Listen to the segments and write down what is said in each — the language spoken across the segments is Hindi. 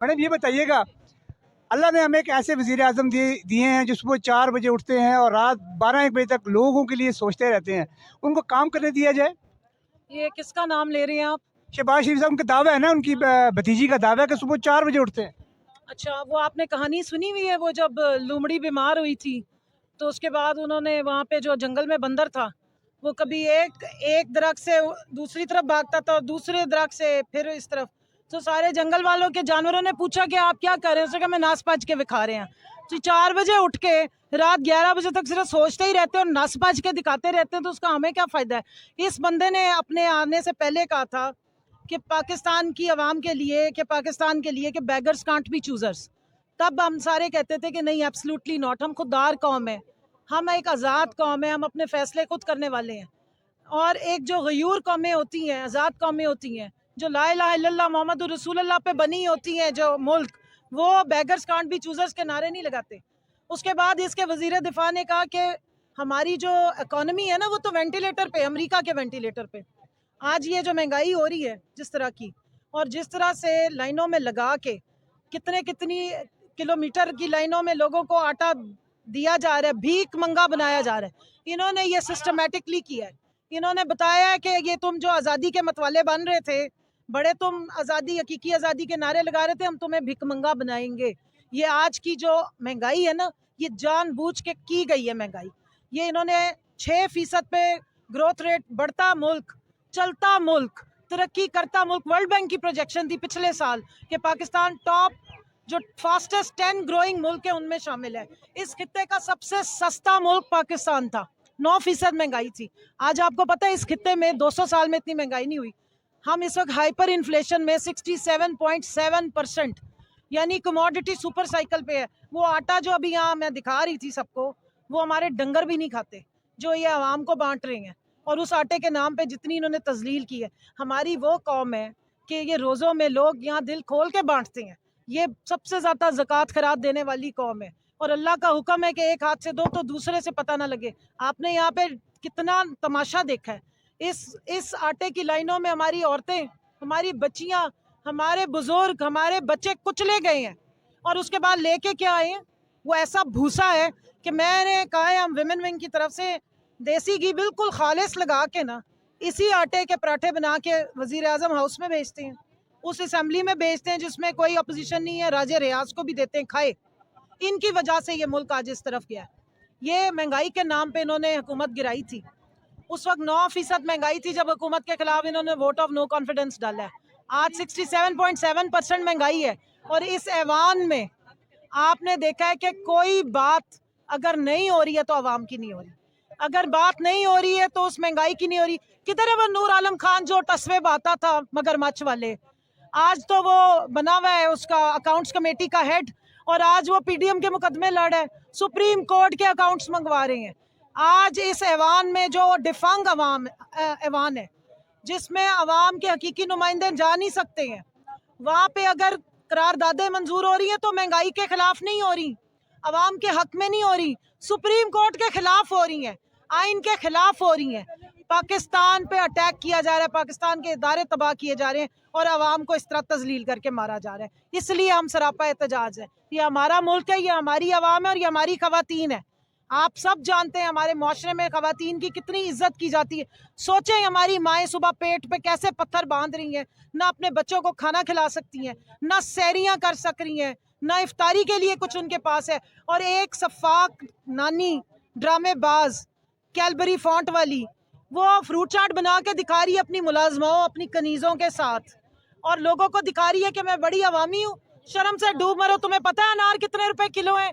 मैडम ये बताइएगा, अल्लाह ने हमें एक ऐसे वज़ीर आज़म दिए हैं जो सुबह 4 बजे उठते हैं और रात 12-1 बजे तक लोगों के लिए सोचते रहते हैं। उनको काम करने दिया जाए। ये किसका नाम ले रहे हैं आप? शहबाज शरीफ साहब का दावा है ना, उनकी भतीजी का दावा है कि सुबह 4 बजे उठते हैं। अच्छा, वो आपने कहानी सुनी हुई है, वो जब लोमड़ी बीमार हुई थी तो उसके बाद उन्होंने वहाँ पे जो जंगल में बंदर था, वो कभी एक एक दरख्त से दूसरी तरफ भागता था और दूसरे दरख्त से फिर इस तरफ। तो सारे जंगल वालों के जानवरों ने पूछा कि आप क्या कर रहे हैं? उसने कहा मैं नाच पाच के दिखा रहे हैं। तो 4 बजे उठ के रात 11 बजे तक सिर्फ सोचते ही रहते हैं और नाच पाच के दिखाते रहते हैं, तो उसका हमें क्या फ़ायदा है? इस बंदे ने अपने आने से पहले कहा था कि पाकिस्तान की आवाम के लिए, कि पाकिस्तान के लिए, कि बेगर्स कांट बी चूजर्स। तब हम सारे कहते थे कि नहीं, एब्सोल्युटली नॉट, हम खुददार कौम है, हम एक आज़ाद कौम है, हम अपने फैसले खुद करने वाले हैं। और एक जो गयूर कौमें होती हैं, आज़ाद कौमें होती हैं, जो ला इलाहा इल्लल्लाह मोहम्मद रसूलुल्लाह पे बनी होती हैं जो मुल्क, वो बेगर्स कांट बी चूजर्स के नारे नहीं लगाते। उसके बाद इसके वजीर दिफा ने कहा कि हमारी जो इकोनॉमी है ना, वो तो वेंटिलेटर पे, अमेरिका के वेंटिलेटर पे। आज ये जो महंगाई हो रही है जिस तरह की, और जिस तरह से लाइनों में लगा के कितनी किलोमीटर की लाइनों में लोगों को आटा दिया जा रहा है, भीख मंगा बनाया जा रहा है, इन्होंने ये सिस्टमेटिकली किया है। इन्होंने बताया है कि ये तुम जो आज़ादी के मतवाले बन रहे थे, बड़े तुम आज़ादी, हकीकी आज़ादी के नारे लगा रहे थे, हम तुम्हें भिकमंगा बनाएंगे। ये आज की जो महंगाई है ना, ये जानबूझ के की गई है महंगाई। ये इन्होंने 6% पे ग्रोथ रेट, बढ़ता मुल्क, चलता मुल्क, तरक्की करता मुल्क। वर्ल्ड बैंक की प्रोजेक्शन थी पिछले साल कि पाकिस्तान टॉप जो फास्टेस्ट 10 ग्रोइंग मुल्क है उनमें शामिल है। इस खित्ते का सबसे सस्ता मुल्क पाकिस्तान था, 9% महंगाई थी। आज आपको पता है इस खित्ते में 200 साल में इतनी महंगाई नहीं हुई। हम इस वक्त हाइपर इन्फ्लेशन में 67.7%, यानी कमोडिटी सुपर साइकिल पे है। वो आटा जो अभी यहाँ मैं दिखा रही थी सबको, वो हमारे डंगर भी नहीं खाते, जो ये आवाम को बांट रहे हैं। और उस आटे के नाम पे जितनी इन्होंने तजलील की है, हमारी वो कौम है कि ये रोज़ों में लोग यहाँ दिल खोल के बांटते हैं। ये सबसे ज़्यादा ज़कात खैरात देने वाली कौम है, और अल्लाह का हुक्म है कि एक हाथ से दो तो दूसरे से पता ना लगे। आपने यहाँ पे कितना तमाशा देखा है। इस आटे की लाइनों में हमारी औरतें, हमारी बच्चियाँ, हमारे बुजुर्ग, हमारे बच्चे कुचले गए हैं, और उसके बाद लेके क्या आए हैं? वो ऐसा भूसा है कि मैंने कहा है, हम विमेन विंग की तरफ से देसी घी बिल्कुल खालिस लगा के ना, इसी आटे के पराठे बना के वजीर आजम हाउस में भेजते हैं, उस असेंबली में भेजते हैं जिसमें कोई अपोजिशन नहीं है, राजे रियाज को भी देते हैं खाए। इनकी वजह से ये मुल्क आज इस तरफ गया है। ये महंगाई के नाम पे इन्होंने हुकूमत गिराई थी। उस वक्त 9% महंगाई थी जब हुकूमत के खिलाफ इन्होंने वोट ऑफ नो कॉन्फिडेंस डाला है। आज 67.7% महंगाई है, और इस ऐवान में आपने देखा है कि कोई बात अगर नहीं हो रही है तो आवाम की नहीं हो रही, अगर बात नहीं हो रही है तो उस महंगाई की नहीं हो रही। किधर है वो नूर आलम खान जो टसवे बाता था मगरमच्छ वाले? आज तो वो बना हुआ है उसका अकाउंट्स कमेटी का हेड, और आज वो पीडीएम के मुकदमे लड़ रहा है, सुप्रीम कोर्ट के अकाउंट्स मंगवा रहे हैं। आज इस ऐवान में जो डिफंग ऐवान है, जिसमें अवाम के हकीकी नुमाइंदे जा नहीं सकते हैं, वहाँ पे अगर करारदादें मंजूर हो रही हैं तो महंगाई के खिलाफ नहीं हो रही, अवाम के हक में नहीं हो रही, सुप्रीम कोर्ट के खिलाफ हो रही हैं, आइन के खिलाफ हो रही हैं। पाकिस्तान पे अटैक किया जा रहा है, पाकिस्तान के इदारे तबाह किए जा रहे हैं, और आवाम को इस तरह तजलील करके मारा जा रहा है। इसलिए हम सरापा एहतजाज है। ये हमारा मुल्क है, ये हमारी आवाम है, और ये हमारी खवातीन है। आप सब जानते हैं हमारे माशरे में खवातीन की कितनी इज्जत की जाती है। सोचें हमारी माएँ सुबह पेट पे कैसे पत्थर बांध रही हैं, ना अपने बच्चों को खाना खिला सकती हैं, ना सैरियां कर सक रही हैं, ना इफ्तारी के लिए कुछ उनके पास है। और एक सफाक नानी ड्रामेबाज कैलबरी फॉन्ट वाली, वो फ्रूट चाट बना के दिखा रही है अपनी मुलाजमाओं, अपनी कनीज़ों के साथ, और लोगों को दिखा रही है कि मैं बड़ी अवामी हूँ। शर्म से डूब मरो। तुम्हें पता है अनार कितने रुपए किलो है?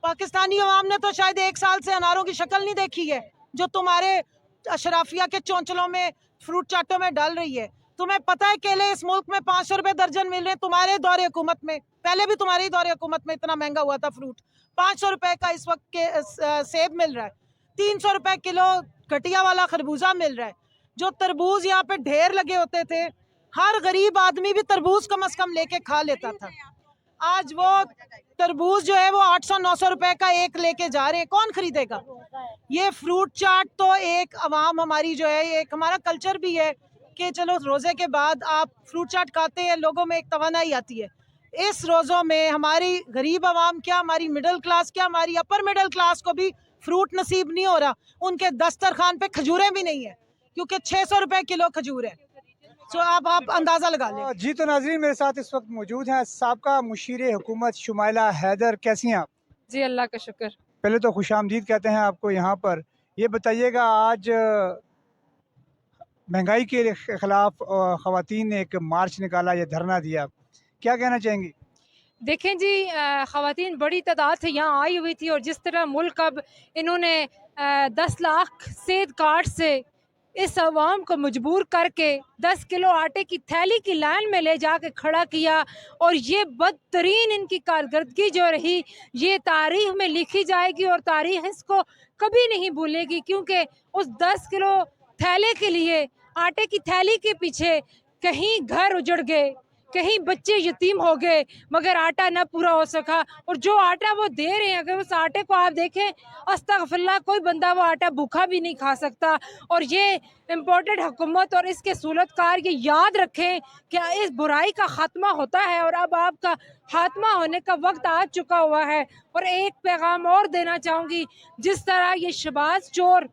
पाकिस्तानी अवाम ने तो शायद 1 साल से अनारों की शक्ल नहीं देखी है, जो तुम्हारे अशराफिया के चौंचलों में, फ्रूट चाटों में डाल रही है। तुम्हें पता है केले इस मुल्क में 500 रुपए दर्जन मिल रहे हैं, तुम्हारे दौरे हुकूमत में, पहले भी तुम्हारे दौरे हुकूमत में इतना महंगा हुआ था फ्रूट। 500 रुपए का इस वक्त के सेब मिल रहा है, 300 रुपए किलो घटिया वाला खरबूजा मिल रहा है। जो तरबूज यहाँ पे ढेर लगे होते थे, हर गरीब आदमी भी तरबूज कम से कम लेके खा लेता था। आज वो तरबूज जो है वो 800-900 रुपए का एक लेके जा रहे हैं, कौन खरीदेगा? ये फ्रूट चाट तो एक अवाम हमारी जो है, ये एक हमारा कल्चर भी है कि चलो रोजे के बाद आप फ्रूट चाट खाते हैं, लोगों में एक तवानाई आती है। इस रोज़ों में हमारी गरीब आवाम क्या, हमारी मिडिल क्लास क्या, हमारी अपर मिडिल क्लास को भी फ्रूट नसीब नहीं हो रहा। उनके दस्तरखान पे खजूरें भी नहीं है क्योंकि 600 रुपए किलो खजूर है। तो आप अंदाज़ा लगा लें। जी तो नाज़रीन, मेरे साथ इस वक्त मौजूद हैं साबका मुशीर हुकूमत शुमाइला हैदर। कैसी हैं आप? जी अल्लाह का शुक्र। पहले तो खुशामदीद कहते हैं आपको यहाँ पर। ये बताइएगा, आज महंगाई के खिलाफ ख़वातीन ने एक मार्च निकाला, ये धरना दिया, क्या कहना चाहेंगी? देखें जी, ख़वातीन बड़ी तादाद से यहाँ आई हुई थी और जिस तरह मुल्क अब इन्होंने 10 लाख सेब कार्ड से इस अवाम को मजबूर करके 10 किलो आटे की थैली की लाइन में ले जाके खड़ा किया, और ये बदतरीन इनकी कारकर्दगी जो रही ये तारीख में लिखी जाएगी और तारीख इसको कभी नहीं भूलेगी, क्योंकि उस 10 किलो थैले के लिए, आटे की थैली के पीछे कहीं घर उजड़ गए, कहीं बच्चे यतीम हो गए, मगर आटा ना पूरा हो सका। और जो आटा वो दे रहे हैं, अगर उस आटे को आप देखें, अस्तगफिरुल्लाह, कोई बंदा वो आटा भूखा भी नहीं खा सकता। और ये इम्पोर्टेड हुकूमत और इसके सूलतकार ये याद रखें कि इस बुराई का खात्मा होता है और अब आपका खात्मा होने का वक्त आ चुका हुआ है। और एक पैगाम और देना चाहूँगी, जिस तरह ये शहबाज चोर,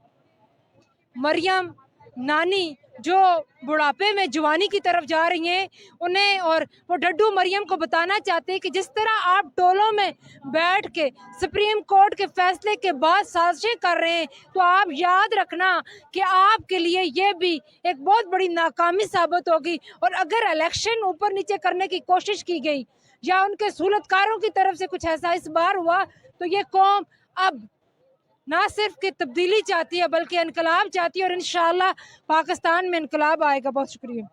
मरियम नानी जो बुढ़ापे में जवानी की तरफ जा रही हैं, उन्हें और वो डड्डू मरियम को बताना चाहते हैं कि जिस तरह आप टोलों में बैठ के सुप्रीम कोर्ट के फैसले के बाद साजिशें कर रहे हैं, तो आप याद रखना कि आपके लिए ये भी एक बहुत बड़ी नाकामी साबित होगी। और अगर इलेक्शन ऊपर नीचे करने की कोशिश की गई या उनके सूलतकारों की तरफ से कुछ ऐसा इस बार हुआ, तो ये कौम अब ना सिर्फ कि तब्दीली चाहती है बल्कि इनकलाब चाहती है, और इंशाअल्लाह पाकिस्तान में इनकलाब आएगा। बहुत शुक्रिया।